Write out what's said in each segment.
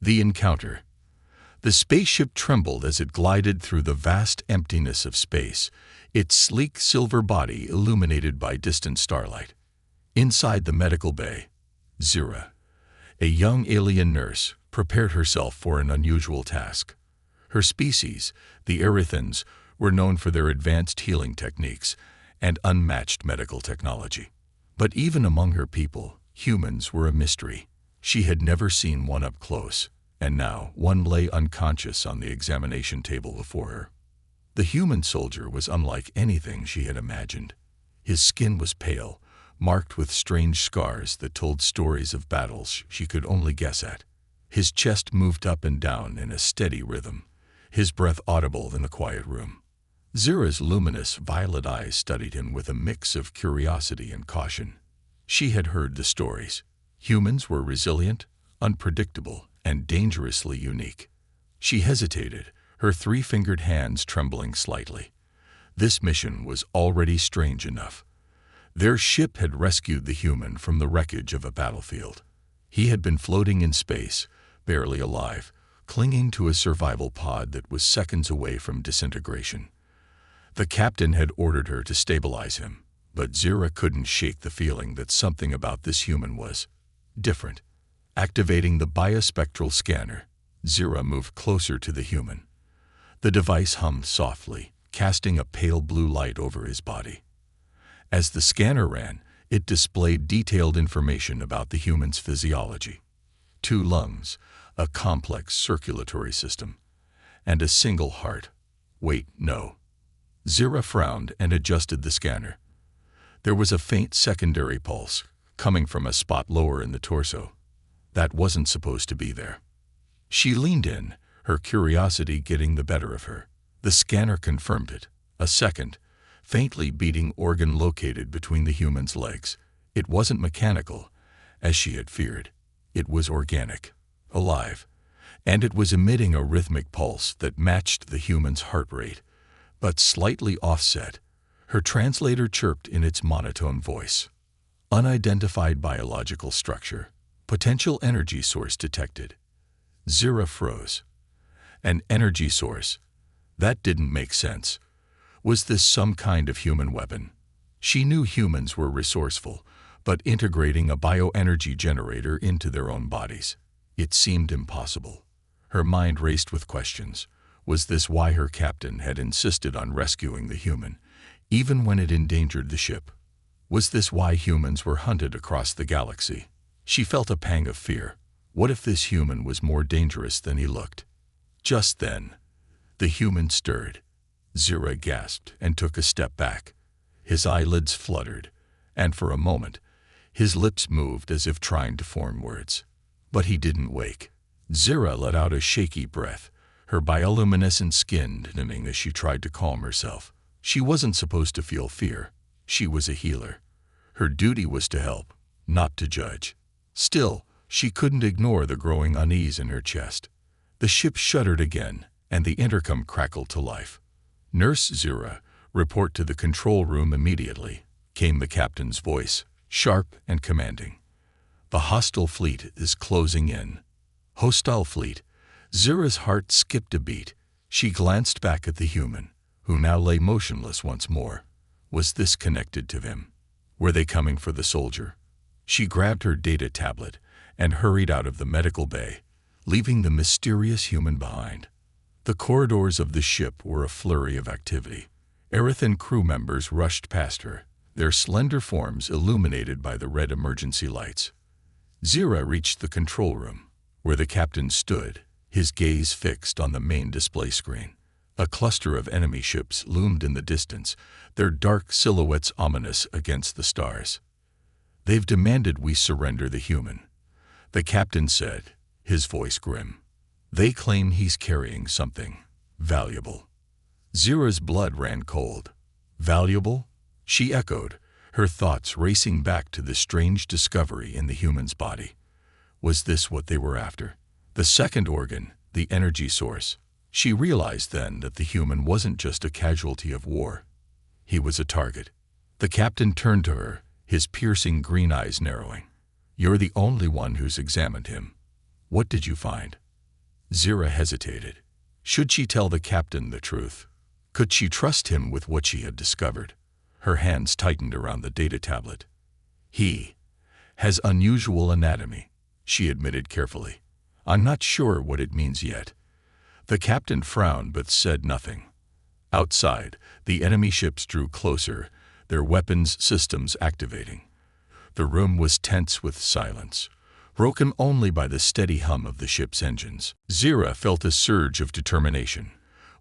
The encounter. The spaceship trembled as it glided through the vast emptiness of space, its sleek silver body illuminated by distant starlight. Inside the medical bay, Zira, a young alien nurse, prepared herself for an unusual task. Her species, the Erythans, were known for their advanced healing techniques and unmatched medical technology. But even among her people, humans were a mystery. She had never seen one up close, and now one lay unconscious on the examination table before her. The human soldier was unlike anything she had imagined. His skin was pale, marked with strange scars that told stories of battles she could only guess at. His chest moved up and down in a steady rhythm, his breath audible in the quiet room. Zira's luminous violet eyes studied him with a mix of curiosity and caution. She had heard the stories. Humans were resilient, unpredictable, and dangerously unique. She hesitated, her three-fingered hands trembling slightly. This mission was already strange enough. Their ship had rescued the human from the wreckage of a battlefield. He had been floating in space, barely alive, clinging to a survival pod that was seconds away from disintegration. The captain had ordered her to stabilize him, but Zira couldn't shake the feeling that something about this human was different. Activating the biospectral scanner, Zira moved closer to the human. The device hummed softly, casting a pale blue light over his body. As the scanner ran, it displayed detailed information about the human's physiology. 2 lungs, a complex circulatory system, and a single heart. Wait, no. Zira frowned and adjusted the scanner. There was a faint secondary pulse, coming from a spot lower in the torso. That wasn't supposed to be there. She leaned in, her curiosity getting the better of her. The scanner confirmed it. A second, faintly beating organ located between the human's legs. It wasn't mechanical, as she had feared. It was organic, alive, and it was emitting a rhythmic pulse that matched the human's heart rate, but slightly offset. Her translator chirped in its monotone voice. Unidentified biological structure. Potential energy source detected. Zira froze. An energy source? That didn't make sense. Was this some kind of human weapon? She knew humans were resourceful, but integrating a bioenergy generator into their own bodies, it seemed impossible. Her mind raced with questions. Was this why her captain had insisted on rescuing the human, even when it endangered the ship? Was this why humans were hunted across the galaxy? She felt a pang of fear. What if this human was more dangerous than he looked? Just then, the human stirred. Zira gasped and took a step back. His eyelids fluttered, and for a moment, his lips moved as if trying to form words. But he didn't wake. Zira let out a shaky breath, her bioluminescent skin tightening as she tried to calm herself. She wasn't supposed to feel fear. She was a healer. Her duty was to help, not to judge. Still, she couldn't ignore the growing unease in her chest. The ship shuddered again, and the intercom crackled to life. "Nurse Zira, report to the control room immediately," came the captain's voice, sharp and commanding. "The hostile fleet is closing in." Hostile fleet? Zira's heart skipped a beat. She glanced back at the human, who now lay motionless once more. Was this connected to him? Were they coming for the soldier? She grabbed her data tablet and hurried out of the medical bay, leaving the mysterious human behind. The corridors of the ship were a flurry of activity. Erythan crew members rushed past her, their slender forms illuminated by the red emergency lights. Zira reached the control room, where the captain stood, his gaze fixed on the main display screen. A cluster of enemy ships loomed in the distance, their dark silhouettes ominous against the stars. "They've demanded we surrender the human," the captain said, his voice grim. "They claim he's carrying something valuable." Zira's blood ran cold. "Valuable?" she echoed, her thoughts racing back to the strange discovery in the human's body. Was this what they were after? The second organ, the energy source. She realized then that the human wasn't just a casualty of war. He was a target. The captain turned to her, his piercing green eyes narrowing. "You're the only one who's examined him. What did you find?" Zira hesitated. Should she tell the captain the truth? Could she trust him with what she had discovered? Her hands tightened around the data tablet. He has unusual anatomy, she admitted carefully. I'm not sure what it means yet. The captain frowned but said nothing. Outside, the enemy ships drew closer, their weapons systems activating. The room was tense with silence, broken only by the steady hum of the ship's engines. Zira felt a surge of determination.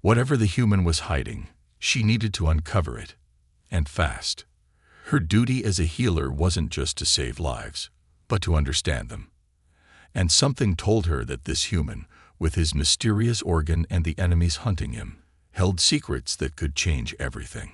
Whatever the human was hiding, she needed to uncover it, and fast. Her duty as a healer wasn't just to save lives, but to understand them. And something told her that this human, with his mysterious organ and the enemies hunting him, held secrets that could change everything.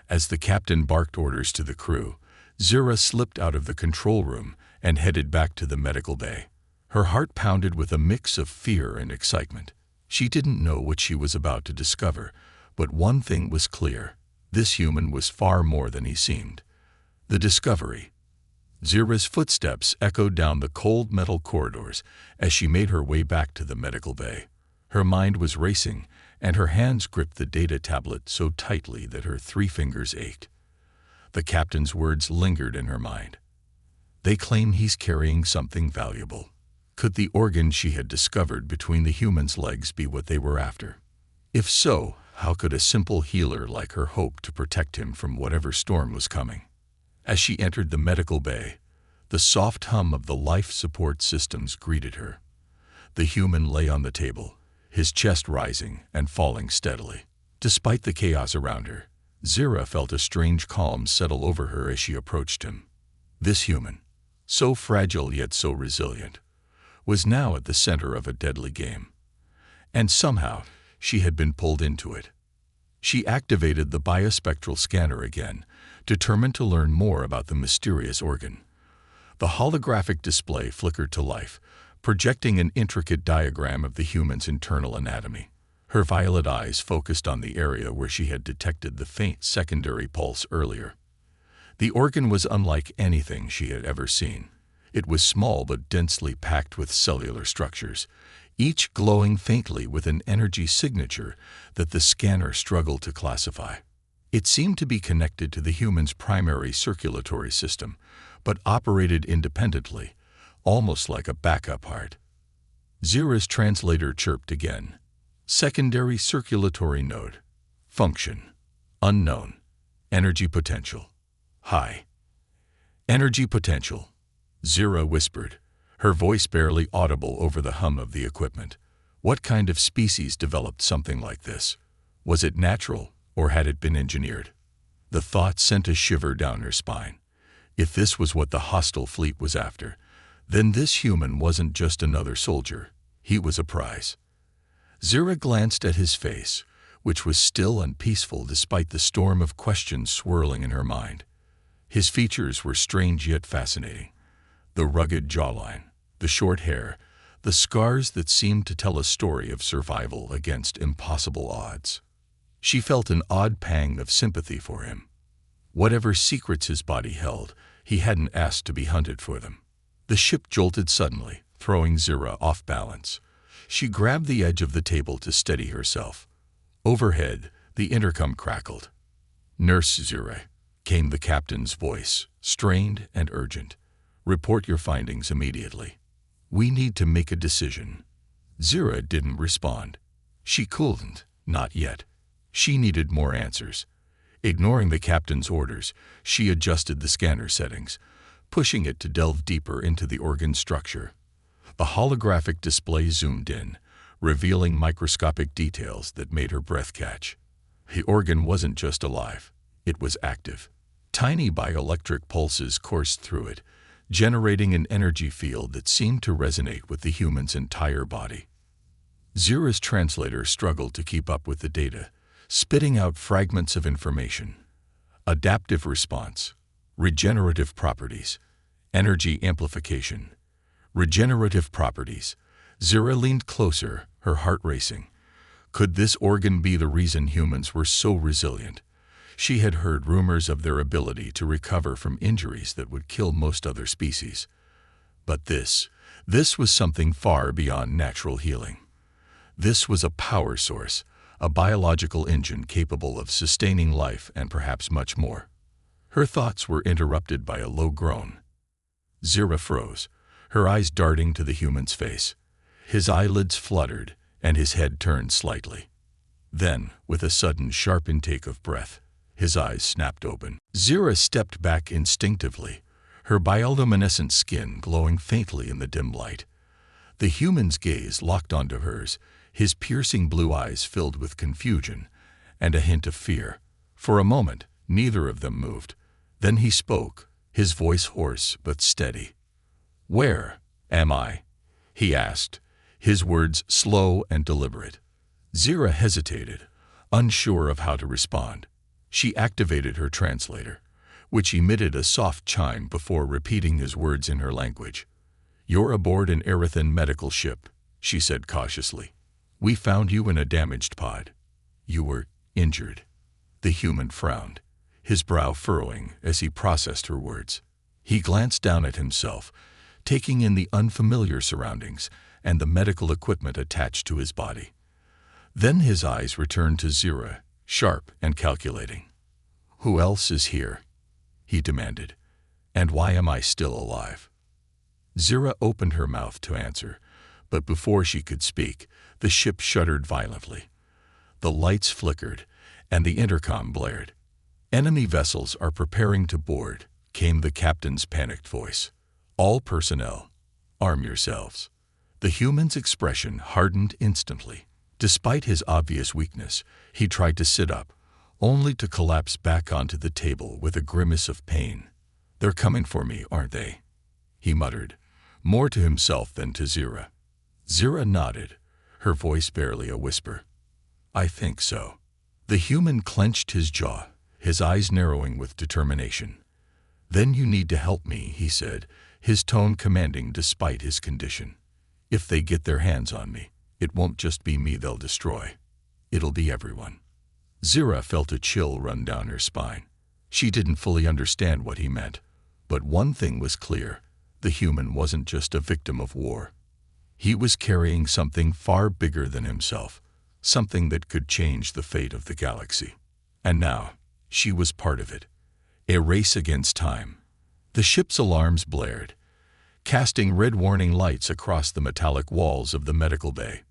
As the captain barked orders to the crew, Zira slipped out of the control room and headed back to the medical bay. Her heart pounded with a mix of fear and excitement. She didn't know what she was about to discover, but one thing was clear. This human was far more than he seemed. The discovery. Zira's footsteps echoed down the cold metal corridors as she made her way back to the medical bay. Her mind was racing, and her hands gripped the data tablet so tightly that her 3 fingers ached. The captain's words lingered in her mind. They claim he's carrying something valuable. Could the organ she had discovered between the human's legs be what they were after? If so, how could a simple healer like her hope to protect him from whatever storm was coming? As she entered the medical bay, the soft hum of the life support systems greeted her. The human lay on the table, his chest rising and falling steadily. Despite the chaos around her, Zira felt a strange calm settle over her as she approached him. This human, so fragile yet so resilient, was now at the center of a deadly game. And somehow, she had been pulled into it. She activated the biospectral scanner again, determined to learn more about the mysterious organ. The holographic display flickered to life, projecting an intricate diagram of the human's internal anatomy. Her violet eyes focused on the area where she had detected the faint secondary pulse earlier. The organ was unlike anything she had ever seen. It was small but densely packed with cellular structures, each glowing faintly with an energy signature that the scanner struggled to classify. It seemed to be connected to the human's primary circulatory system, but operated independently, almost like a backup heart. Zira's translator chirped again. Secondary circulatory node. Function. Unknown. Energy potential. High. Energy potential. Zira whispered, her voice barely audible over the hum of the equipment. What kind of species developed something like this? Was it natural, or had it been engineered? The thought sent a shiver down her spine. If this was what the hostile fleet was after, then this human wasn't just another soldier. He was a prize. Zira glanced at his face, which was still and peaceful despite the storm of questions swirling in her mind. His features were strange yet fascinating. The rugged jawline, the short hair, the scars that seemed to tell a story of survival against impossible odds. She felt an odd pang of sympathy for him. Whatever secrets his body held, he hadn't asked to be hunted for them. The ship jolted suddenly, throwing Zira off balance. She grabbed the edge of the table to steady herself. Overhead, the intercom crackled. "Nurse Zira," came the captain's voice, strained and urgent. "Report your findings immediately. We need to make a decision." Zira didn't respond. She couldn't, not yet. She needed more answers. Ignoring the captain's orders, she adjusted the scanner settings, pushing it to delve deeper into the organ structure. The holographic display zoomed in, revealing microscopic details that made her breath catch. The organ wasn't just alive, it was active. Tiny bioelectric pulses coursed through it, generating an energy field that seemed to resonate with the human's entire body. Zira's translator struggled to keep up with the data, spitting out fragments of information. Adaptive response, regenerative properties, energy amplification, regenerative properties. Zira leaned closer, her heart racing. Could this organ be the reason humans were so resilient? She had heard rumors of their ability to recover from injuries that would kill most other species. But this was something far beyond natural healing. This was a power source, a biological engine capable of sustaining life and perhaps much more. Her thoughts were interrupted by a low groan. Zira froze, her eyes darting to the human's face. His eyelids fluttered, and his head turned slightly. Then, with a sudden sharp intake of breath, his eyes snapped open. Zira stepped back instinctively, her bioluminescent skin glowing faintly in the dim light. The human's gaze locked onto hers, his piercing blue eyes filled with confusion and a hint of fear. For a moment, neither of them moved. Then he spoke, his voice hoarse but steady. "Where am I?" he asked, his words slow and deliberate. Zira hesitated, unsure of how to respond. She activated her translator, which emitted a soft chime before repeating his words in her language. "You're aboard an Erethan medical ship," she said cautiously. "We found you in a damaged pod. You were injured." The human frowned, his brow furrowing as he processed her words. He glanced down at himself, taking in the unfamiliar surroundings and the medical equipment attached to his body. Then his eyes returned to Zira, sharp and calculating. "Who else is here?" he demanded. "And why am I still alive?" Zira opened her mouth to answer, but before she could speak, the ship shuddered violently. The lights flickered, and the intercom blared. "Enemy vessels are preparing to board," came the captain's panicked voice. "All personnel, arm yourselves." The human's expression hardened instantly. Despite his obvious weakness, he tried to sit up, only to collapse back onto the table with a grimace of pain. "They're coming for me, aren't they?" he muttered, more to himself than to Zira. Zira nodded, her voice barely a whisper. "I think so." The human clenched his jaw, his eyes narrowing with determination. "Then you need to help me," he said, his tone commanding despite his condition. "If they get their hands on me, it won't just be me they'll destroy. It'll be everyone." Zira felt a chill run down her spine. She didn't fully understand what he meant, but one thing was clear: the human wasn't just a victim of war. He was carrying something far bigger than himself, something that could change the fate of the galaxy. And now, she was part of it. A race against time. The ship's alarms blared, casting red warning lights across the metallic walls of the medical bay.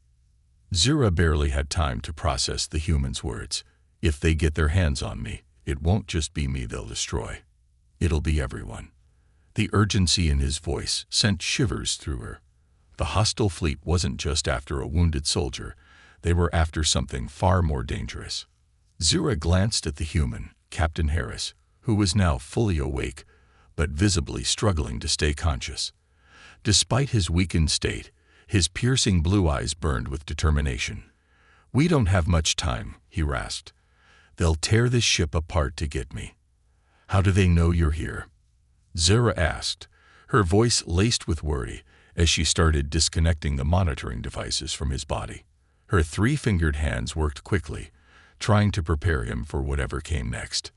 Zira barely had time to process the human's words. "If they get their hands on me, it won't just be me they'll destroy. It'll be everyone." The urgency in his voice sent shivers through her. The hostile fleet wasn't just after a wounded soldier, they were after something far more dangerous. Zira glanced at the human, Captain Harris, who was now fully awake, but visibly struggling to stay conscious. Despite his weakened state, his piercing blue eyes burned with determination. "We don't have much time," he rasped. "They'll tear this ship apart to get me." "How do they know you're here?" Zira asked, her voice laced with worry as she started disconnecting the monitoring devices from his body. Her three-fingered hands worked quickly, trying to prepare him for whatever came next.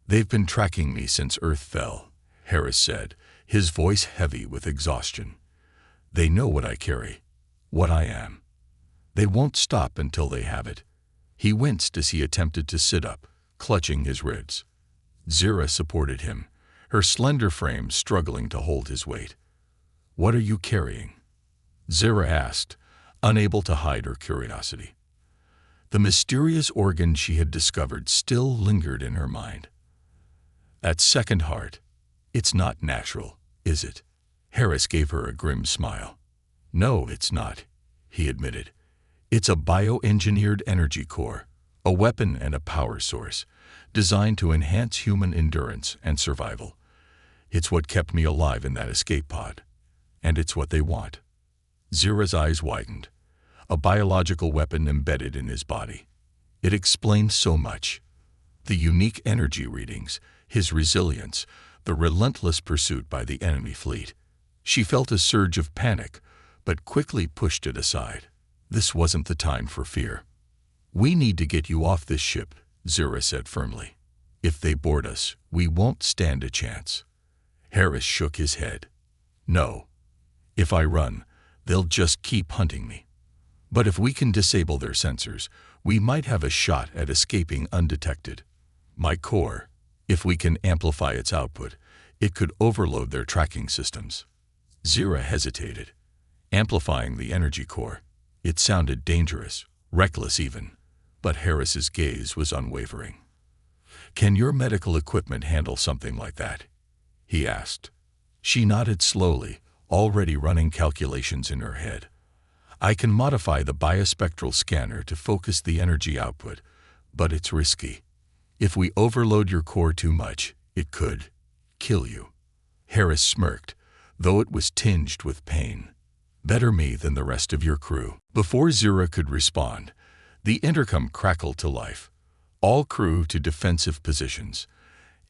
"They've been tracking me since Earth fell," Harris said, his voice heavy with exhaustion. "They know what I carry, what I am. They won't stop until they have it." He winced as he attempted to sit up, clutching his ribs. Zira supported him, her slender frame struggling to hold his weight. "What are you carrying?" Zira asked, unable to hide her curiosity. The mysterious organ she had discovered still lingered in her mind. "That second heart. It's not natural, is it?" Harris gave her a grim smile. "No, it's not," he admitted. "It's a bioengineered energy core, a weapon and a power source, designed to enhance human endurance and survival. It's what kept me alive in that escape pod. And it's what they want." Zira's eyes widened, a biological weapon embedded in his body. It explained so much. The unique energy readings, his resilience, the relentless pursuit by the enemy fleet. She felt a surge of panic, but quickly pushed it aside. This wasn't the time for fear. "We need to get you off this ship," Zira said firmly. "If they board us, we won't stand a chance." Harris shook his head. "No. If I run, they'll just keep hunting me." But if we can disable their sensors, we might have a shot at escaping undetected. My core, if we can amplify its output, it could overload their tracking systems. Zira hesitated. Amplifying the energy core. It sounded dangerous, reckless even, but Harris's gaze was unwavering. "Can your medical equipment handle something like that?" he asked. She nodded slowly, already running calculations in her head. "I can modify the biospectral scanner to focus the energy output, but it's risky. If we overload your core too much, it could kill you." Harris smirked, though it was tinged with pain. "Better me than the rest of your crew." Before Zira could respond, the intercom crackled to life. "All crew to defensive positions.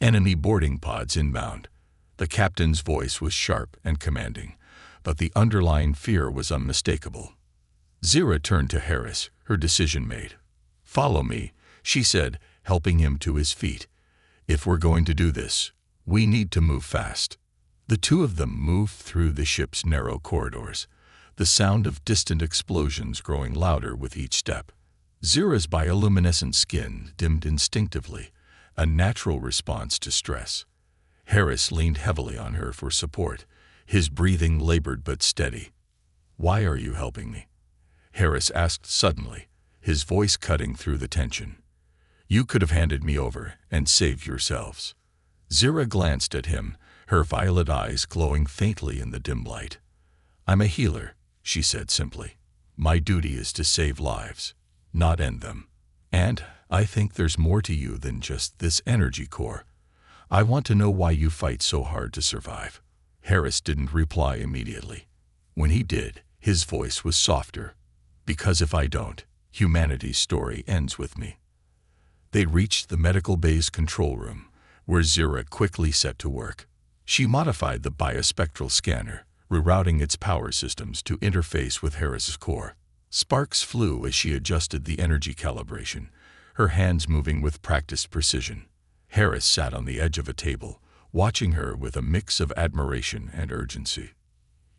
Enemy boarding pods inbound." The captain's voice was sharp and commanding, but the underlying fear was unmistakable. Zira turned to Harris, her decision made. "Follow me," she said, helping him to his feet. "If we're going to do this, we need to move fast." The two of them moved through the ship's narrow corridors, the sound of distant explosions growing louder with each step. Zira's bioluminescent skin dimmed instinctively, a natural response to stress. Harris leaned heavily on her for support, his breathing labored but steady. "Why are you helping me?" Harris asked suddenly, his voice cutting through the tension. "You could have handed me over and saved yourselves." Zira glanced at him, her violet eyes glowing faintly in the dim light. "I'm a healer," she said simply. "My duty is to save lives, not end them. And I think there's more to you than just this energy core. I want to know why you fight so hard to survive." Harris didn't reply immediately. When he did, his voice was softer. "Because if I don't, humanity's story ends with me." They reached the medical bay's control room, where Zira quickly set to work. She modified the biospectral scanner, rerouting its power systems to interface with Harris's core. Sparks flew as she adjusted the energy calibration, her hands moving with practiced precision. Harris sat on the edge of a table, watching her with a mix of admiration and urgency.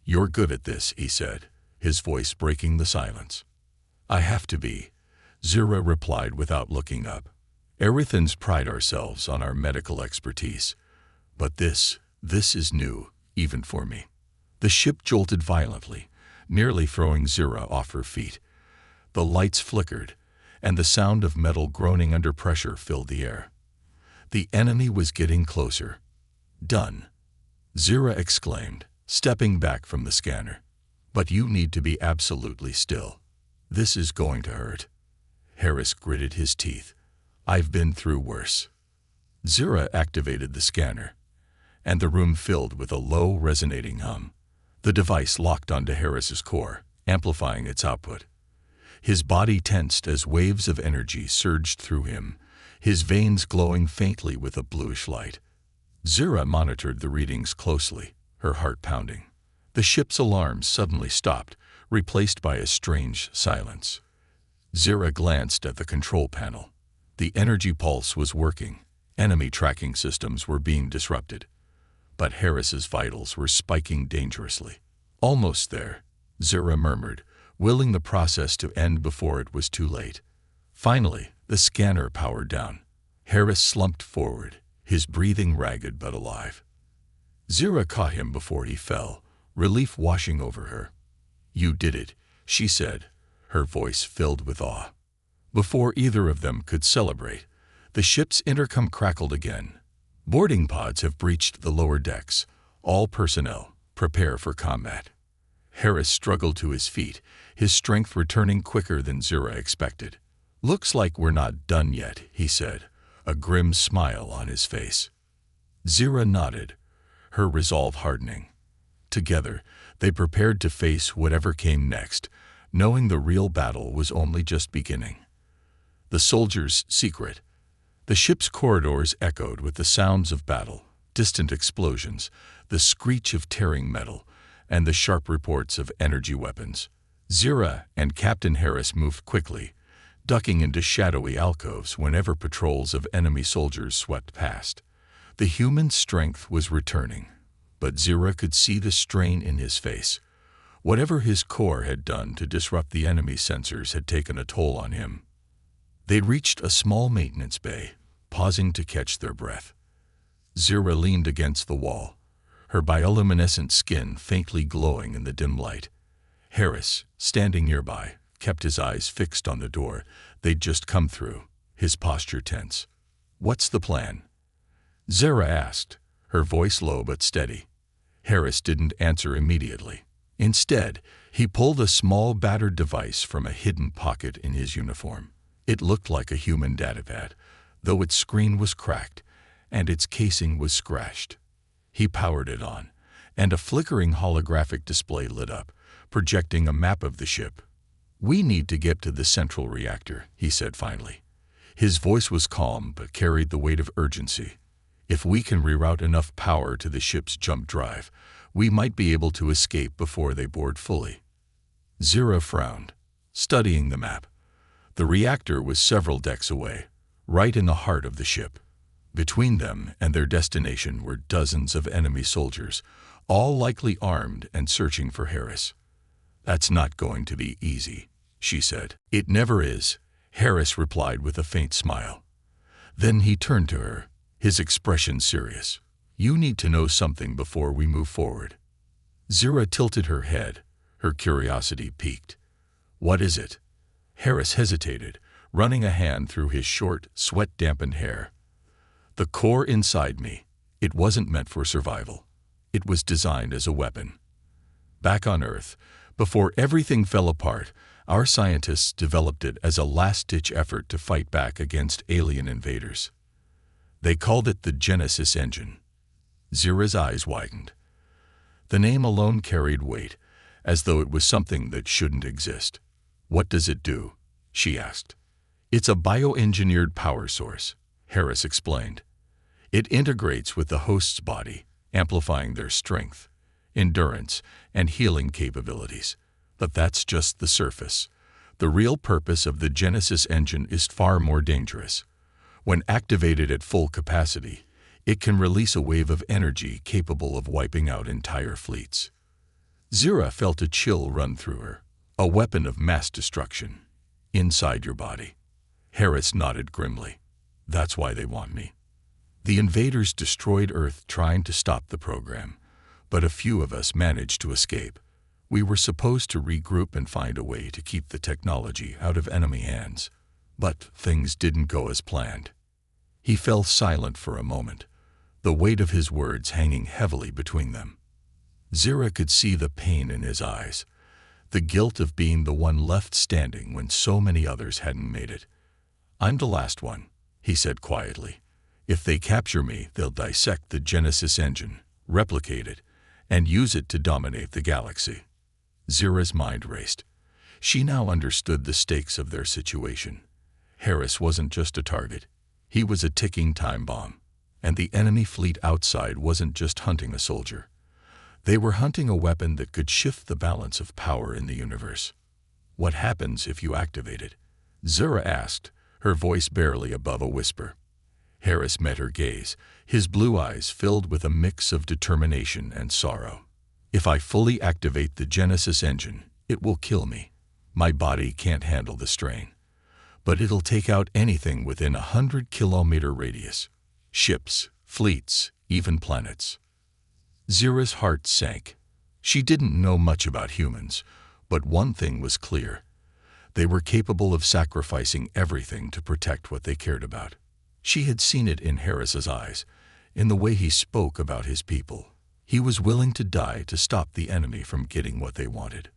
"You're good at this," he said, his voice breaking the silence. "I have to be," Zira replied without looking up. "Aerithans pride ourselves on our medical expertise, but this is new, even for me." The ship jolted violently, nearly throwing Zira off her feet. The lights flickered, and the sound of metal groaning under pressure filled the air. The enemy was getting closer. "Done," Zira exclaimed, stepping back from the scanner. "But you need to be absolutely still. This is going to hurt." Harris gritted his teeth. "I've been through worse." Zira activated the scanner, and the room filled with a low, resonating hum. The device locked onto Harris's core, amplifying its output. His body tensed as waves of energy surged through him, his veins glowing faintly with a bluish light. Zira monitored the readings closely, her heart pounding. The ship's alarms suddenly stopped, replaced by a strange silence. Zira glanced at the control panel. The energy pulse was working. Enemy tracking systems were being disrupted. But Harris's vitals were spiking dangerously. "Almost there," Zira murmured, willing the process to end before it was too late. Finally, the scanner powered down. Harris slumped forward, his breathing ragged but alive. Zira caught him before he fell, relief washing over her. "You did it," she said, her voice filled with awe. Before either of them could celebrate, the ship's intercom crackled again. "Boarding pods have breached the lower decks. All personnel, prepare for combat." Harris struggled to his feet, his strength returning quicker than Zira expected. "Looks like we're not done yet," he said, a grim smile on his face. Zira nodded, her resolve hardening. Together, they prepared to face whatever came next, knowing the real battle was only just beginning. The soldier's secret. The ship's corridors echoed with the sounds of battle, distant explosions, the screech of tearing metal, and the sharp reports of energy weapons. Zira and Captain Harris moved quickly, ducking into shadowy alcoves whenever patrols of enemy soldiers swept past. The human strength was returning, but Zira could see the strain in his face. Whatever his core had done to disrupt the enemy sensors had taken a toll on him. They'd reached a small maintenance bay, pausing to catch their breath. Zira leaned against the wall, her bioluminescent skin faintly glowing in the dim light. Harris, standing nearby, kept his eyes fixed on the door they'd just come through, his posture tense. "What's the plan?" Zira asked, her voice low but steady. Harris didn't answer immediately. Instead, he pulled a small battered device from a hidden pocket in his uniform. It looked like a human datapad, though its screen was cracked and its casing was scratched. He powered it on, and a flickering holographic display lit up, projecting a map of the ship. "We need to get to the central reactor," he said finally. His voice was calm but carried the weight of urgency. "If we can reroute enough power to the ship's jump drive, we might be able to escape before they board fully." Zira frowned, studying the map. The reactor was several decks away, right in the heart of the ship. Between them and their destination were dozens of enemy soldiers, all likely armed and searching for Harris. "That's not going to be easy," she said. "It never is," Harris replied with a faint smile. Then he turned to her, his expression serious. "You need to know something before we move forward." Zira tilted her head, her curiosity piqued. "What is it?" Harris hesitated, running a hand through his short, sweat-dampened hair. "The core inside me. It wasn't meant for survival. It was designed as a weapon. Back on Earth, before everything fell apart, our scientists developed it as a last-ditch effort to fight back against alien invaders. They called it the Genesis engine." Zira's eyes widened. The name alone carried weight, as though it was something that shouldn't exist. "What does it do?" she asked. "It's a bioengineered power source," Harris explained. "It integrates with the host's body, amplifying their strength, endurance, and healing capabilities. But that's just the surface. The real purpose of the Genesis engine is far more dangerous. When activated at full capacity, it can release a wave of energy capable of wiping out entire fleets." Zira felt a chill run through her. "A weapon of mass destruction. Inside your body." Harris nodded grimly. "That's why they want me. The invaders destroyed Earth trying to stop the program, but a few of us managed to escape. We were supposed to regroup and find a way to keep the technology out of enemy hands. But things didn't go as planned." He fell silent for a moment, the weight of his words hanging heavily between them. Zira could see the pain in his eyes, the guilt of being the one left standing when so many others hadn't made it. "I'm the last one," he said quietly. "If they capture me, they'll dissect the Genesis engine, replicate it, and use it to dominate the galaxy." Zira's mind raced. She now understood the stakes of their situation. Harris wasn't just a target. He was a ticking time bomb. And the enemy fleet outside wasn't just hunting a soldier. They were hunting a weapon that could shift the balance of power in the universe. "What happens if you activate it?" Zira asked, her voice barely above a whisper. Harris met her gaze, his blue eyes filled with a mix of determination and sorrow. "If I fully activate the Genesis engine, it will kill me. My body can't handle the strain. But it'll take out anything within a 100-kilometer radius. Ships, fleets, even planets." Zira's heart sank. She didn't know much about humans, but one thing was clear. They were capable of sacrificing everything to protect what they cared about. She had seen it in Harris's eyes, in the way he spoke about his people. He was willing to die to stop the enemy from getting what they wanted.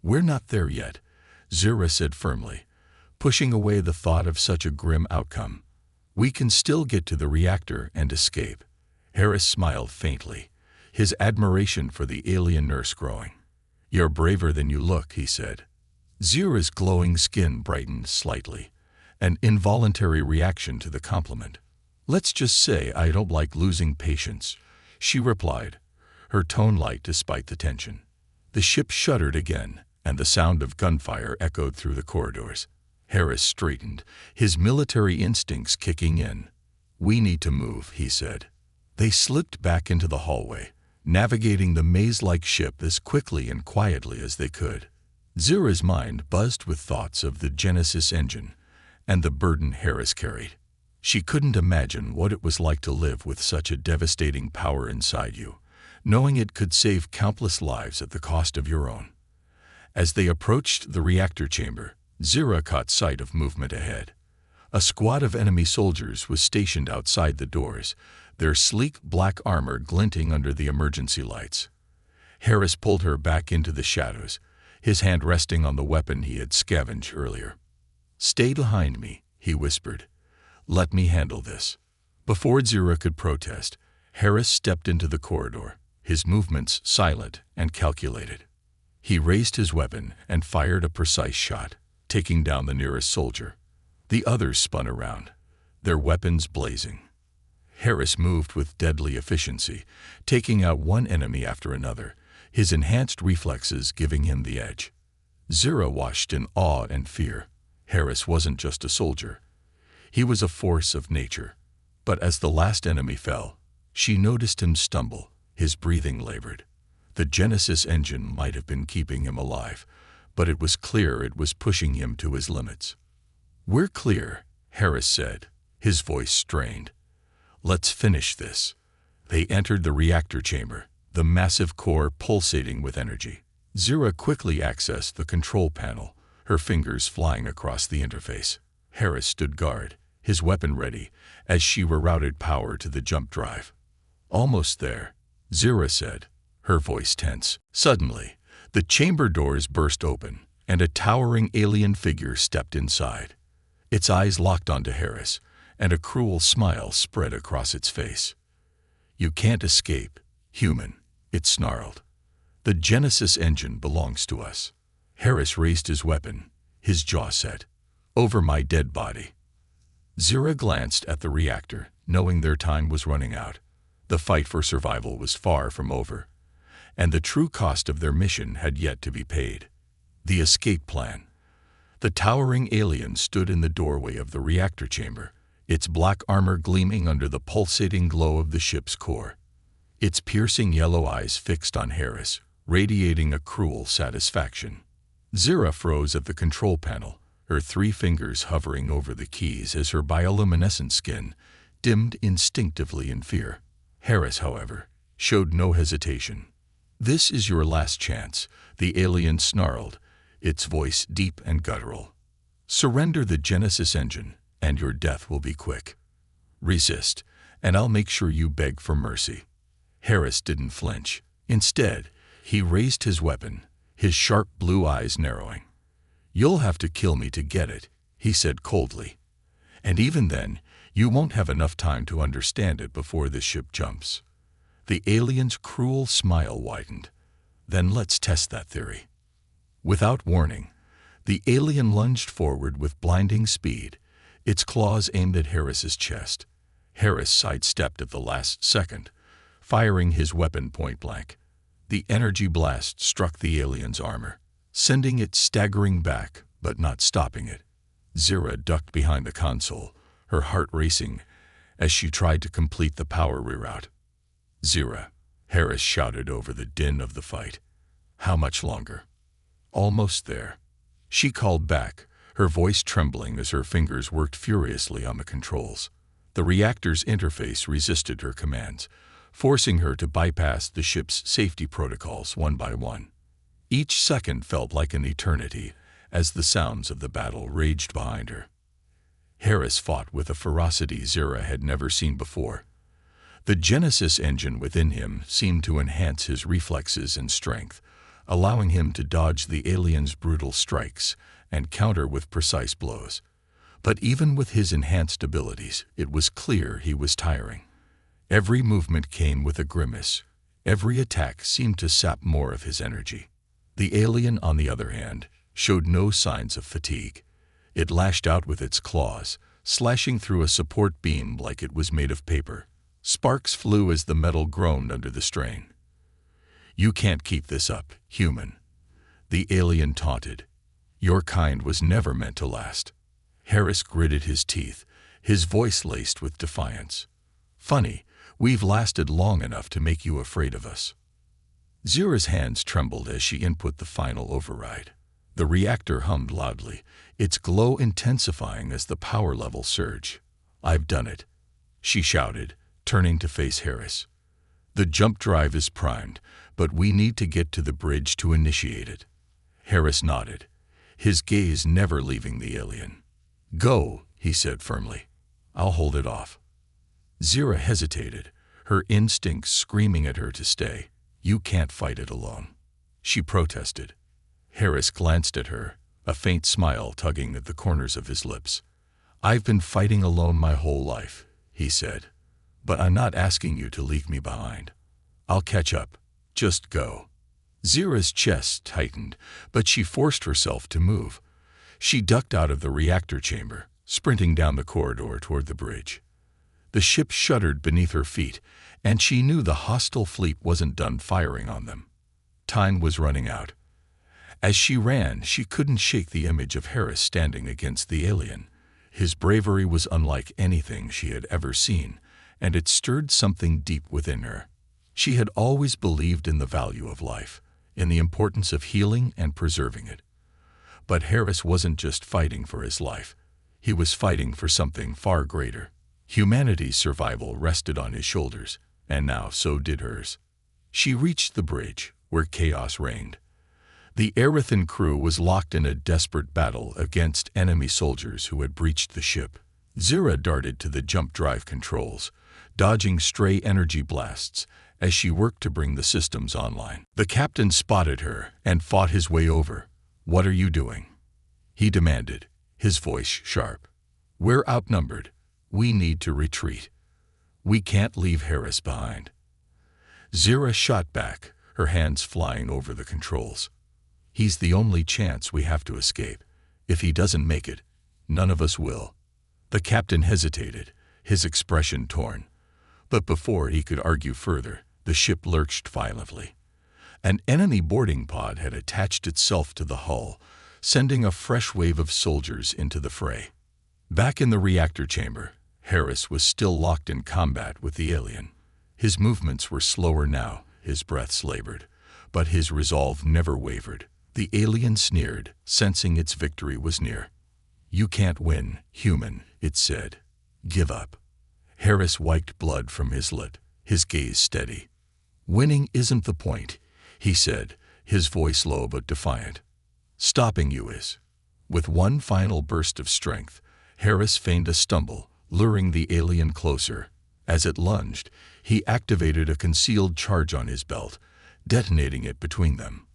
"We're not there yet," Zira said firmly, pushing away the thought of such a grim outcome. "We can still get to the reactor and escape." Harris smiled faintly, his admiration for the alien nurse growing. "You're braver than you look," he said. Zira's glowing skin brightened slightly, an involuntary reaction to the compliment. "Let's just say I don't like losing patience," she replied, her tone light despite the tension. The ship shuddered again, and the sound of gunfire echoed through the corridors. Harris straightened, his military instincts kicking in. "We need to move," he said. They slipped back into the hallway, navigating the maze-like ship as quickly and quietly as they could. Zira's mind buzzed with thoughts of the Genesis engine and the burden Harris carried. She couldn't imagine what it was like to live with such a devastating power inside you, knowing it could save countless lives at the cost of your own. As they approached the reactor chamber, Zira caught sight of movement ahead. A squad of enemy soldiers was stationed outside the doors, their sleek black armor glinting under the emergency lights. Harris pulled her back into the shadows, his hand resting on the weapon he had scavenged earlier. "Stay behind me," he whispered. "Let me handle this." Before Zira could protest, Harris stepped into the corridor, his movements silent and calculated. He raised his weapon and fired a precise shot, taking down the nearest soldier. The others spun around, their weapons blazing. Harris moved with deadly efficiency, taking out one enemy after another, his enhanced reflexes giving him the edge. Zira watched in awe and fear. Harris wasn't just a soldier. He was a force of nature. But as the last enemy fell, she noticed him stumble, his breathing labored. The Genesis engine might have been keeping him alive, but it was clear it was pushing him to his limits. "We're clear," Harris said, his voice strained. "Let's finish this." They entered the reactor chamber, the massive core pulsating with energy. Zira quickly accessed the control panel, her fingers flying across the interface. Harris stood guard, his weapon ready, as she rerouted power to the jump drive. "Almost there," Zira said, her voice tense. Suddenly, the chamber doors burst open, and a towering alien figure stepped inside. Its eyes locked onto Harris, and a cruel smile spread across its face. "You can't escape, human," it snarled. "The Genesis engine belongs to us." Harris raised his weapon, his jaw set. "Over my dead body." Zira glanced at the reactor, knowing their time was running out. The fight for survival was far from over, and the true cost of their mission had yet to be paid. The escape plan. The towering alien stood in the doorway of the reactor chamber, its black armor gleaming under the pulsating glow of the ship's core. Its piercing yellow eyes fixed on Harris, radiating a cruel satisfaction. Zira froze at the control panel, her 3 fingers hovering over the keys as her bioluminescent skin dimmed instinctively in fear. Harris, however, showed no hesitation. "This is your last chance," the alien snarled, its voice deep and guttural. "Surrender the Genesis engine, and your death will be quick. Resist, and I'll make sure you beg for mercy." Harris didn't flinch. Instead, he raised his weapon, his sharp blue eyes narrowing. "You'll have to kill me to get it," he said coldly. "And even then, you won't have enough time to understand it before the ship jumps." The alien's cruel smile widened. "Then let's test that theory." Without warning, the alien lunged forward with blinding speed, its claws aimed at Harris's chest. Harris sidestepped at the last second, firing his weapon point-blank. The energy blast struck the alien's armor, sending it staggering back, but not stopping it. Zira ducked behind the console, her heart racing as she tried to complete the power reroute. "Zira," Harris shouted over the din of the fight. "How much longer?" "Almost there," she called back, her voice trembling as her fingers worked furiously on the controls. The reactor's interface resisted her commands, forcing her to bypass the ship's safety protocols one by one. Each second felt like an eternity as the sounds of the battle raged behind her. Harris fought with a ferocity Zira had never seen before. The Genesis engine within him seemed to enhance his reflexes and strength, allowing him to dodge the alien's brutal strikes and counter with precise blows. But even with his enhanced abilities, it was clear he was tiring. Every movement came with a grimace. Every attack seemed to sap more of his energy. The alien, on the other hand, showed no signs of fatigue. It lashed out with its claws, slashing through a support beam like it was made of paper. Sparks flew as the metal groaned under the strain. "You can't keep this up, human," the alien taunted. "Your kind was never meant to last." Harris gritted his teeth, his voice laced with defiance. "Funny, We've lasted long enough to make you afraid of us." Zira's hands trembled as she input the final override. The reactor hummed loudly, its glow intensifying as the power level surged. "I've done it," she shouted, turning to face Harris. "The jump drive is primed, but we need to get to the bridge to initiate it." Harris nodded, his gaze never leaving the alien. "Go," he said firmly. "I'll hold it off." Zira hesitated, her instincts screaming at her to stay. "You can't fight it alone," she protested. Harris glanced at her, a faint smile tugging at the corners of his lips. "I've been fighting alone my whole life," he said. "But I'm not asking you to leave me behind. I'll catch up. Just go." Zira's chest tightened, but she forced herself to move. She ducked out of the reactor chamber, sprinting down the corridor toward the bridge. The ship shuddered beneath her feet, and she knew the hostile fleet wasn't done firing on them. Time was running out. As she ran, she couldn't shake the image of Harris standing against the alien. His bravery was unlike anything she had ever seen, and it stirred something deep within her. She had always believed in the value of life, in the importance of healing and preserving it. But Harris wasn't just fighting for his life. He was fighting for something far greater. Humanity's survival rested on his shoulders, and now so did hers. She reached the bridge, where chaos reigned. The Erethan crew was locked in a desperate battle against enemy soldiers who had breached the ship. Zira darted to the jump drive controls, dodging stray energy blasts as she worked to bring the systems online. The captain spotted her and fought his way over. "What are you doing?" he demanded, his voice sharp. "We're outnumbered. We need to retreat. We can't leave Harris behind." Zira shot back, her hands flying over the controls. "He's the only chance we have to escape. If he doesn't make it, none of us will." The captain hesitated, his expression torn. But before he could argue further, the ship lurched violently. An enemy boarding pod had attached itself to the hull, sending a fresh wave of soldiers into the fray. Back in the reactor chamber, Harris was still locked in combat with the alien. His movements were slower now, his breaths labored, but his resolve never wavered. The alien sneered, sensing its victory was near. "You can't win, human," it said. "Give up." Harris wiped blood from his lip, his gaze steady. "Winning isn't the point," he said, his voice low but defiant. "Stopping you is." With one final burst of strength, Harris feigned a stumble, luring the alien closer. As it lunged, he activated a concealed charge on his belt, detonating it between them.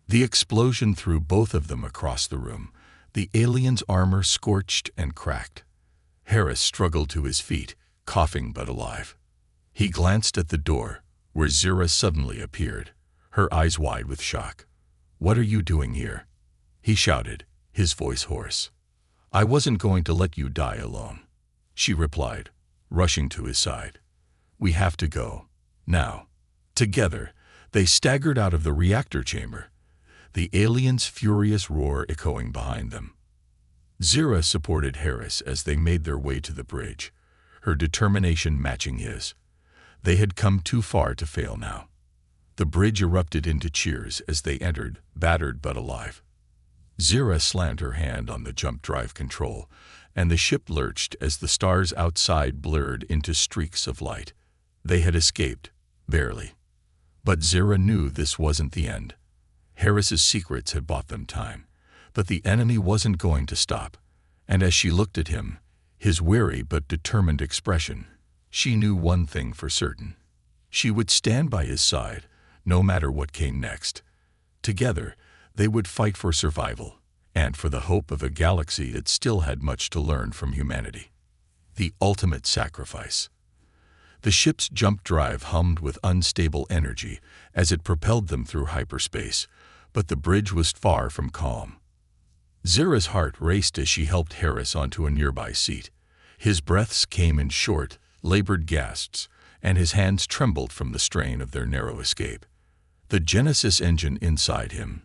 The explosion threw both of them across the room. The alien's armor scorched and cracked. Harris struggled to his feet, coughing but alive. He glanced at the door, where Zira suddenly appeared, her eyes wide with shock. "What are you doing here?" he shouted, his voice hoarse. "I wasn't going to let you die alone," she replied, rushing to his side. "We have to go. Now." Together, they staggered out of the reactor chamber, the alien's furious roar echoing behind them. Zira supported Harris as they made their way to the bridge, her determination matching his. They had come too far to fail now. The bridge erupted into cheers as they entered, battered but alive. Zira slammed her hand on the jump drive control, and the ship lurched as the stars outside blurred into streaks of light. They had escaped, barely. But Zira knew this wasn't the end. Harris's secrets had bought them time, but the enemy wasn't going to stop. And as she looked at him, his weary but determined expression, she knew one thing for certain. She would stand by his side, no matter what came next. Together, they would fight for survival, and for the hope of a galaxy that still had much to learn from humanity. The ultimate sacrifice. The ship's jump drive hummed with unstable energy as it propelled them through hyperspace, but the bridge was far from calm. Zira's heart raced as she helped Harris onto a nearby seat. His breaths came in short, labored gasps, and his hands trembled from the strain of their narrow escape. The Genesis engine inside him,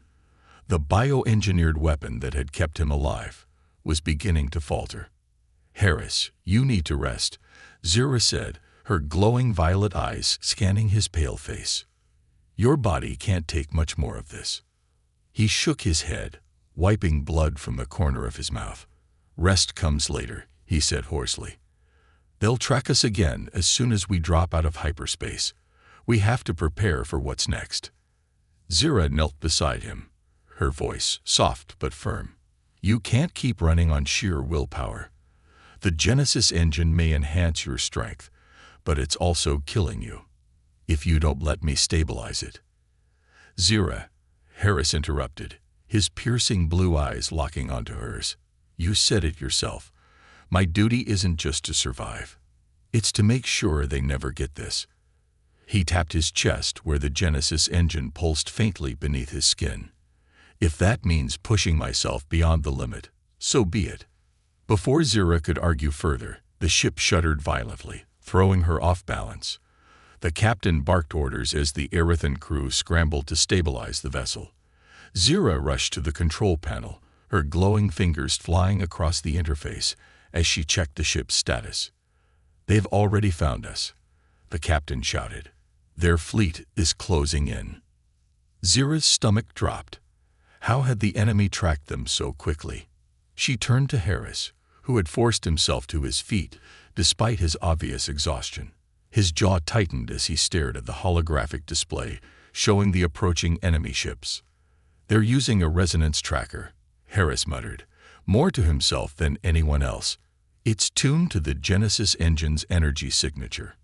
the bioengineered weapon that had kept him alive, was beginning to falter. "Harris, you need to rest," Zira said, her glowing violet eyes scanning his pale face. "Your body can't take much more of this." He shook his head, wiping blood from the corner of his mouth. "Rest comes later," he said hoarsely. "They'll track us again as soon as we drop out of hyperspace. We have to prepare for what's next." Zira knelt beside him, her voice soft but firm. "You can't keep running on sheer willpower. The Genesis engine may enhance your strength, but it's also killing you, if you don't let me stabilize it." "Zira," Harris interrupted, his piercing blue eyes locking onto hers. "You said it yourself. My duty isn't just to survive. It's to make sure they never get this." He tapped his chest where the Genesis engine pulsed faintly beneath his skin. "If that means pushing myself beyond the limit, so be it." Before Zira could argue further, the ship shuddered violently, throwing her off balance. The captain barked orders as the Erythan crew scrambled to stabilize the vessel. Zira rushed to the control panel, her glowing fingers flying across the interface as she checked the ship's status. "They've already found us," the captain shouted. "Their fleet is closing in." Zira's stomach dropped. How had the enemy tracked them so quickly? She turned to Harris, who had forced himself to his feet despite his obvious exhaustion. His jaw tightened as he stared at the holographic display showing the approaching enemy ships. "They're using a resonance tracker," Harris muttered, more to himself than anyone else. "It's tuned to the Genesis engine's energy signature."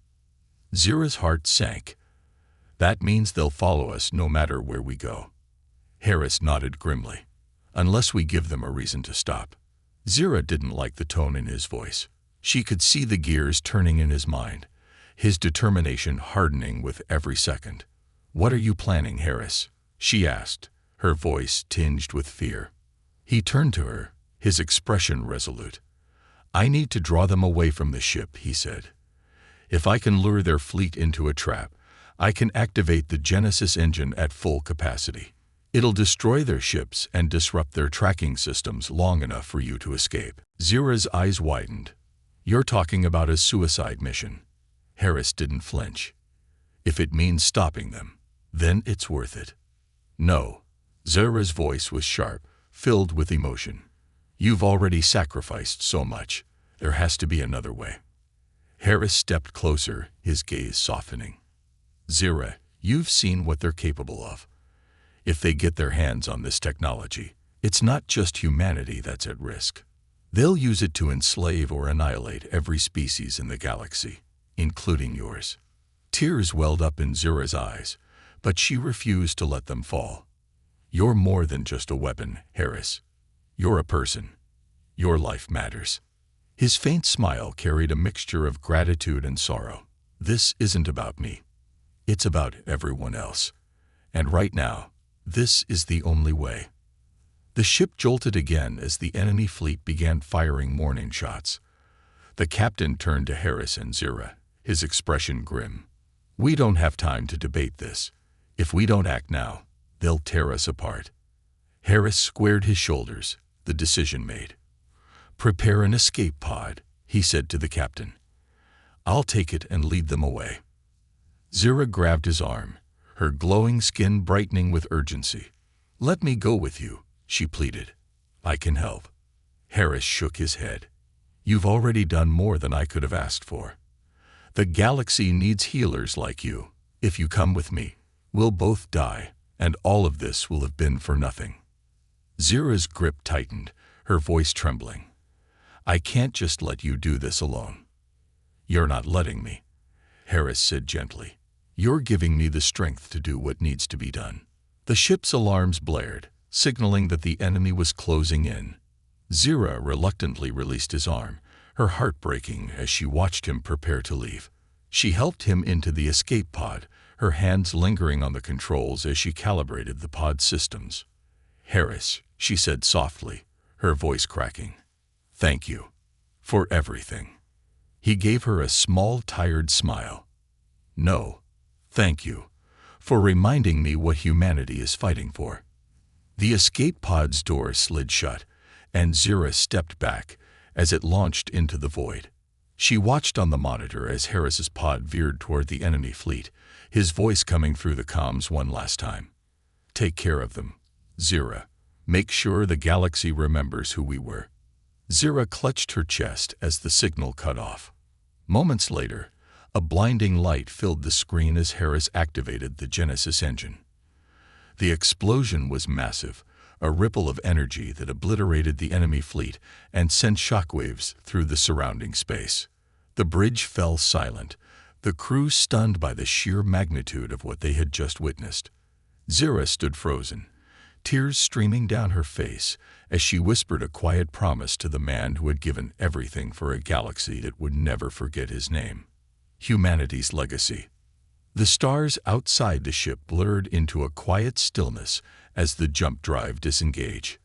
Zira's heart sank. "That means they'll follow us no matter where we go." Harris nodded grimly. "Unless we give them a reason to stop." Zira didn't like the tone in his voice. She could see the gears turning in his mind, his determination hardening with every second. "What are you planning, Harris?" she asked, her voice tinged with fear. He turned to her, his expression resolute. "I need to draw them away from the ship," he said. "If I can lure their fleet into a trap, I can activate the Genesis engine at full capacity. It'll destroy their ships and disrupt their tracking systems long enough for you to escape." Zira's eyes widened. "You're talking about a suicide mission." Harris didn't flinch. "If it means stopping them, then it's worth it." "No." Zira's voice was sharp, filled with emotion. "You've already sacrificed so much. There has to be another way." Harris stepped closer, his gaze softening. "Zira, you've seen what they're capable of. If they get their hands on this technology, it's not just humanity that's at risk. They'll use it to enslave or annihilate every species in the galaxy, including yours." Tears welled up in Zira's eyes, but she refused to let them fall. "You're more than just a weapon, Harris. You're a person. Your life matters." His faint smile carried a mixture of gratitude and sorrow. "This isn't about me. It's about everyone else. And right now, this is the only way." The ship jolted again as the enemy fleet began firing warning shots. The captain turned to Harris and Zira, his expression grim. "We don't have time to debate this. If we don't act now, they'll tear us apart." Harris squared his shoulders, the decision made. "Prepare an escape pod," he said to the captain. "I'll take it and lead them away." Zira grabbed his arm, her glowing skin brightening with urgency. "Let me go with you," she pleaded. "I can help." Harris shook his head. "You've already done more than I could have asked for. The galaxy needs healers like you. If you come with me, we'll both die, and all of this will have been for nothing." Zira's grip tightened, her voice trembling. "I can't just let you do this alone." "You're not letting me," Harris said gently. "You're giving me the strength to do what needs to be done." The ship's alarms blared, signaling that the enemy was closing in. Zira reluctantly released his arm, her heart breaking as she watched him prepare to leave. She helped him into the escape pod, her hands lingering on the controls as she calibrated the pod systems. "Harris," she said softly, her voice cracking. "Thank you. For everything." He gave her a small, tired smile. "No, thank you. For reminding me what humanity is fighting for." The escape pod's door slid shut, and Zira stepped back as it launched into the void. She watched on the monitor as Harris's pod veered toward the enemy fleet, his voice coming through the comms one last time. "Take care of them, Zira. Make sure the galaxy remembers who we were." Zira clutched her chest as the signal cut off. Moments later, a blinding light filled the screen as Harris activated the Genesis engine. The explosion was massive, a ripple of energy that obliterated the enemy fleet and sent shockwaves through the surrounding space. The bridge fell silent, the crew stunned by the sheer magnitude of what they had just witnessed. Zira stood frozen, tears streaming down her face as she whispered a quiet promise to the man who had given everything for a galaxy that would never forget his name. Humanity's legacy. The stars outside the ship blurred into a quiet stillness as the jump drive disengaged.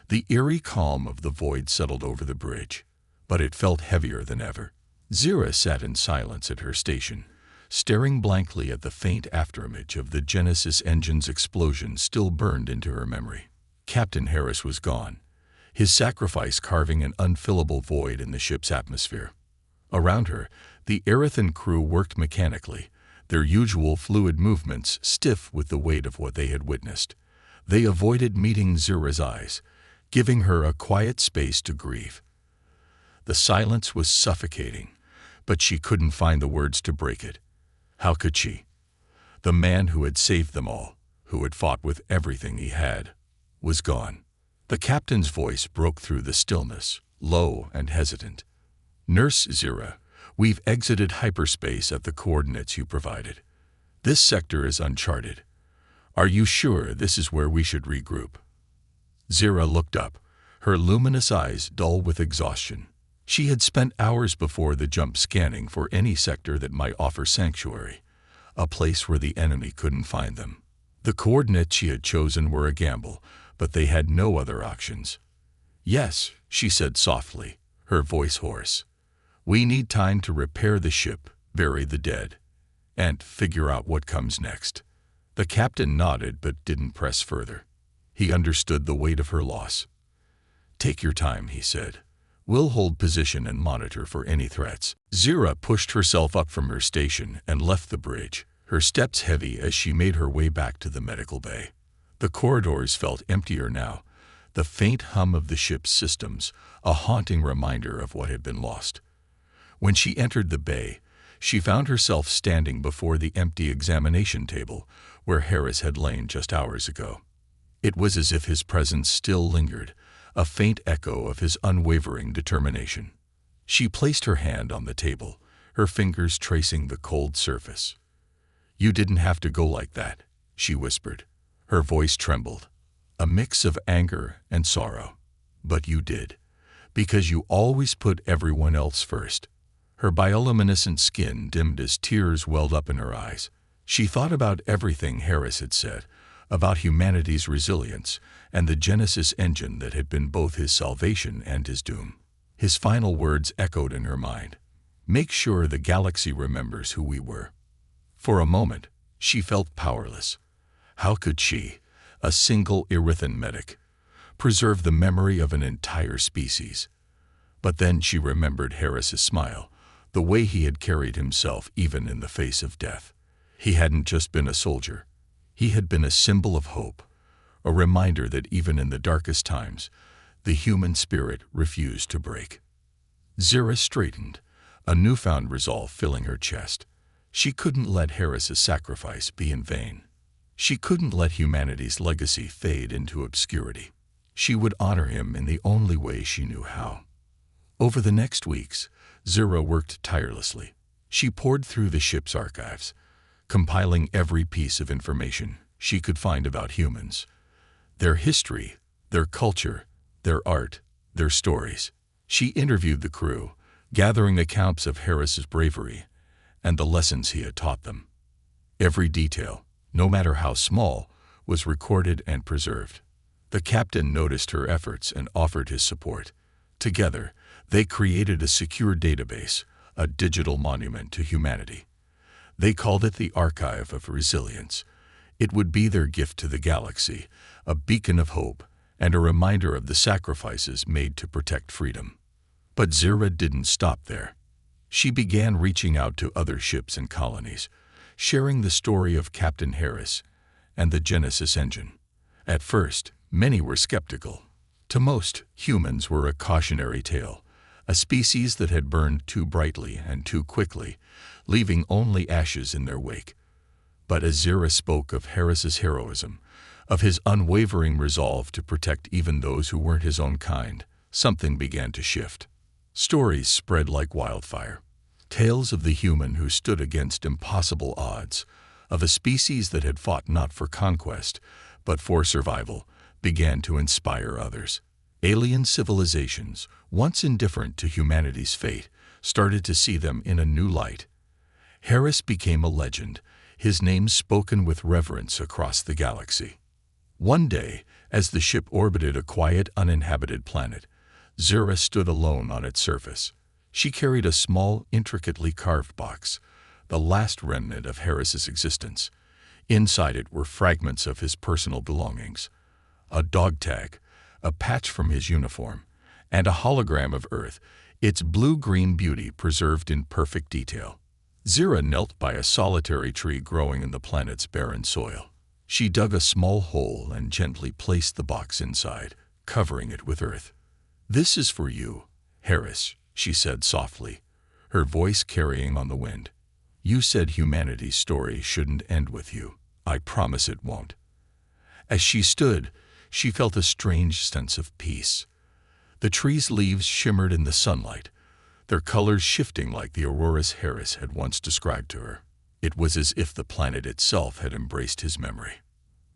The eerie calm of the void settled over the bridge, but it felt heavier than ever. Zira sat in silence at her station, staring blankly at the faint afterimage of the Genesis engine's explosion still burned into her memory. Captain Harris was gone, his sacrifice carving an unfillable void in the ship's atmosphere. Around her, the Erethan crew worked mechanically, their usual fluid movements stiff with the weight of what they had witnessed. They avoided meeting Zira's eyes, giving her a quiet space to grieve. The silence was suffocating, but she couldn't find the words to break it. How could she? The man who had saved them all, who had fought with everything he had, was gone. The captain's voice broke through the stillness, low and hesitant. "Nurse Zira, we've exited hyperspace at the coordinates you provided. This sector is uncharted. Are you sure this is where we should regroup?" Zira looked up, her luminous eyes dull with exhaustion. She had spent hours before the jump scanning for any sector that might offer sanctuary, a place where the enemy couldn't find them. The coordinates she had chosen were a gamble, but they had no other options. "Yes," she said softly, her voice hoarse. "We need time to repair the ship, bury the dead, and figure out what comes next." The captain nodded but didn't press further. He understood the weight of her loss. "Take your time," he said. "We'll hold position and monitor for any threats." Zira pushed herself up from her station and left the bridge, her steps heavy as she made her way back to the medical bay. The corridors felt emptier now, the faint hum of the ship's systems, a haunting reminder of what had been lost. When she entered the bay, she found herself standing before the empty examination table where Harris had lain just hours ago. It was as if his presence still lingered, a faint echo of his unwavering determination. She placed her hand on the table, her fingers tracing the cold surface. "You didn't have to go like that," she whispered. Her voice trembled, a mix of anger and sorrow. "But you did, because you always put everyone else first." Her bioluminescent skin dimmed as tears welled up in her eyes. She thought about everything Harris had said, about humanity's resilience and the Genesis engine that had been both his salvation and his doom. His final words echoed in her mind. "Make sure the galaxy remembers who we were." For a moment, she felt powerless. How could she, a single Erethan medic, preserve the memory of an entire species? But then she remembered Harris's smile, the way he had carried himself even in the face of death. He hadn't just been a soldier. He had been a symbol of hope, a reminder that even in the darkest times, the human spirit refused to break. Zira straightened, a newfound resolve filling her chest. She couldn't let Harris's sacrifice be in vain. She couldn't let humanity's legacy fade into obscurity. She would honor him in the only way she knew how. Over the next weeks, Zira worked tirelessly. She poured through the ship's archives, compiling every piece of information she could find about humans. Their history, their culture, their art, their stories. She interviewed the crew, gathering accounts of Harris's bravery and the lessons he had taught them. Every detail, no matter how small, was recorded and preserved. The captain noticed her efforts and offered his support. Together, they created a secure database, a digital monument to humanity. They called it the Archive of Resilience. It would be their gift to the galaxy, a beacon of hope and a reminder of the sacrifices made to protect freedom. But Zira didn't stop there. She began reaching out to other ships and colonies, sharing the story of Captain Harris and the Genesis engine. At first, many were skeptical. To most, humans were a cautionary tale, a species that had burned too brightly and too quickly, leaving only ashes in their wake. But as Zira spoke of Harris's heroism, of his unwavering resolve to protect even those who weren't his own kind, something began to shift. Stories spread like wildfire. Tales of the human who stood against impossible odds, of a species that had fought not for conquest, but for survival, began to inspire others. Alien civilizations, once indifferent to humanity's fate, started to see them in a new light. Harris became a legend, his name spoken with reverence across the galaxy. One day, as the ship orbited a quiet, uninhabited planet, Zira stood alone on its surface. She carried a small, intricately carved box, the last remnant of Harris's existence. Inside it were fragments of his personal belongings, a dog tag, a patch from his uniform, and a hologram of Earth, its blue-green beauty preserved in perfect detail. Zira knelt by a solitary tree growing in the planet's barren soil. She dug a small hole and gently placed the box inside, covering it with earth. "This is for you, Harris," she said softly, her voice carrying on the wind. "You said humanity's story shouldn't end with you. I promise it won't." As she stood, she felt a strange sense of peace. The tree's leaves shimmered in the sunlight, their colors shifting like the auroras Harris had once described to her. It was as if the planet itself had embraced his memory.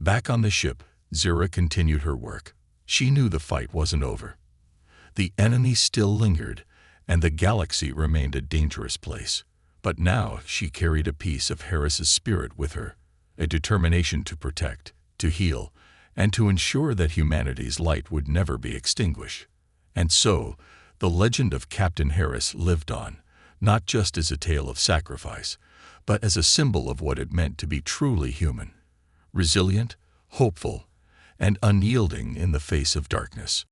Back on the ship, Zira continued her work. She knew the fight wasn't over. The enemy still lingered, and the galaxy remained a dangerous place. But now she carried a piece of Harris's spirit with her, a determination to protect, to heal, and to ensure that humanity's light would never be extinguished. And so, the legend of Captain Harris lived on, not just as a tale of sacrifice, but as a symbol of what it meant to be truly human, resilient, hopeful, and unyielding in the face of darkness.